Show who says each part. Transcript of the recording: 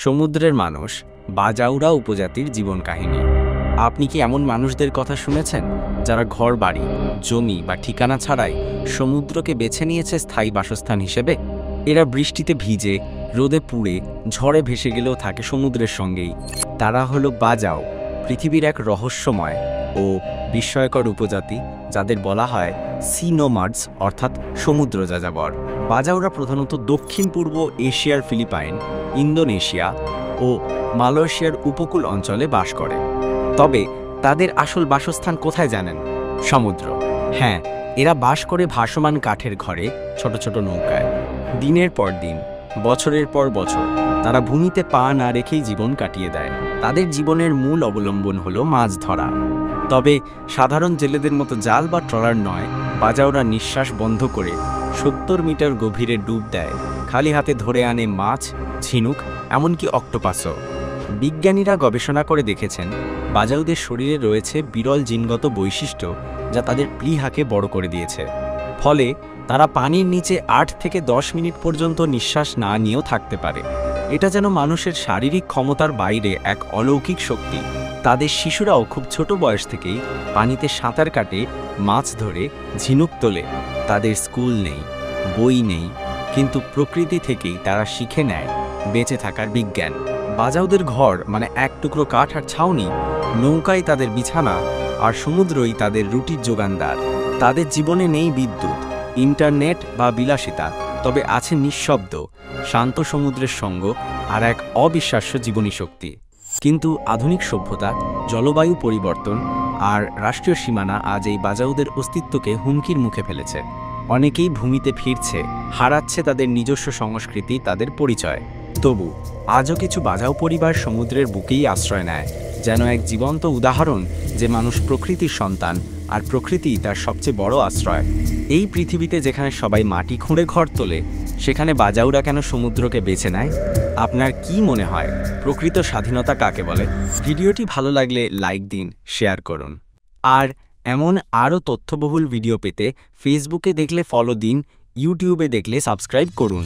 Speaker 1: সমুদ্রের মানুষ বাজাউরা উপজাতির জীবন কাহিনী। আপনি কি এমন মানুষদের কথা শুনেছেন যারা ঘর বাড়ি, জমি বা ঠিকানা ছাড়াই সমুদ্রকে বেছে নিয়েছে স্থায়ী বাসস্থান হিসেবে? এরা বৃষ্টিতে ভিজে, রোদে পুড়ে, ঝড়ে ভেসে গেলেও থাকে সমুদ্রের সঙ্গেই। তারা হলো বাজাও, পৃথিবীর এক রহস্যময় ও বিস্ময়কর উপজাতি, যাদের বলা হয় সি নোমাডস অর্থাৎ সমুদ্র যাযাবর। বাজাওরা প্রধানত দক্ষিণ পূর্ব এশিয়ার ফিলিপাইন, ইন্দোনেশিয়া ও মালয়েশিয়ার উপকূল অঞ্চলে বাস করে। তবে তাদের আসল বাসস্থান কোথায় জানেন? সমুদ্র। হ্যাঁ, এরা বাস করে ভাসমান কাঠের ঘরে, ছোট ছোট নৌকায়। দিনের পর দিন, বছরের পর বছর তারা ভূমিতে পা না রেখেই জীবন কাটিয়ে দেয়। তাদের জীবনের মূল অবলম্বন হলো মাছ ধরা। তবে সাধারণ জেলেদের মতো জাল বা ট্রলার নয়, বাজাওরা নিঃশ্বাস বন্ধ করে 70 মিটার গভীরে ডুব দেয়। খালি হাতে ধরে আনে মাছ, ঝিনুক, এমনকি অক্টোপাসও। বিজ্ঞানীরা গবেষণা করে দেখেছেন, বাজাউদের শরীরে রয়েছে বিরল জিনগত বৈশিষ্ট্য যা তাদের প্লীহাকে বড় করে দিয়েছে। ফলে তারা পানির নিচে 8 থেকে 10 মিনিট পর্যন্ত নিঃশ্বাস না নিয়েও থাকতে পারে। এটা যেন মানুষের শারীরিক ক্ষমতার বাইরে এক অলৌকিক শক্তি। তাদের শিশুরাও খুব ছোট বয়স থেকেই পানিতে সাঁতার কাটে, মাছ ধরে, ঝিনুক তোলে। তাদের স্কুল নেই, বই নেই, কিন্তু প্রকৃতি থেকেই তারা শিখে নেয় বেঁচে থাকার বিজ্ঞান। বাজাউদের ঘর মানে এক টুকরো কাঠ আর ছাউনি, নৌকাই তাদের বিছানা, আর সমুদ্রই তাদের রুটির যোগানদার। তাদের জীবনে নেই বিদ্যুৎ, ইন্টারনেট বা বিলাসিতা, তবে আছে নিঃশব্দ, শান্ত সমুদ্রের সঙ্গ আর এক অবিশ্বাস্য জীবনী শক্তি। কিন্তু আধুনিক সভ্যতা, জলবায়ু পরিবর্তন আর রাষ্ট্রীয় সীমানা আজ এই বাজাউদের অস্তিত্বকে হুমকির মুখে ফেলেছে। অনেকেই ভূমিতে ফিরছে, হারাচ্ছে তাদের নিজস্ব সংস্কৃতি, তাদের পরিচয়। তবু আজও কিছু বাজাও পরিবার সমুদ্রের বুকেই আশ্রয় নেয়, যেন এক জীবন্ত উদাহরণ যে মানুষ প্রকৃতির সন্তান, আর প্রকৃতি তার সবচেয়ে বড় আশ্রয়। এই পৃথিবীতে যেখানে সবাই মাটি খুঁড়ে ঘর তোলে, সেখানে বাজাউরা কেন সমুদ্রকে বেছে নেয়? আপনার কি মনে হয়, প্রকৃত স্বাধীনতা কাকে বলে? ভিডিওটি ভালো লাগলে লাইক দিন, শেয়ার করুন। আর এমন আরও তথ্যবহুল ভিডিও পেতে ফেসবুকে দেখলে ফলো দিন, ইউটিউবে দেখলে সাবস্ক্রাইব করুন।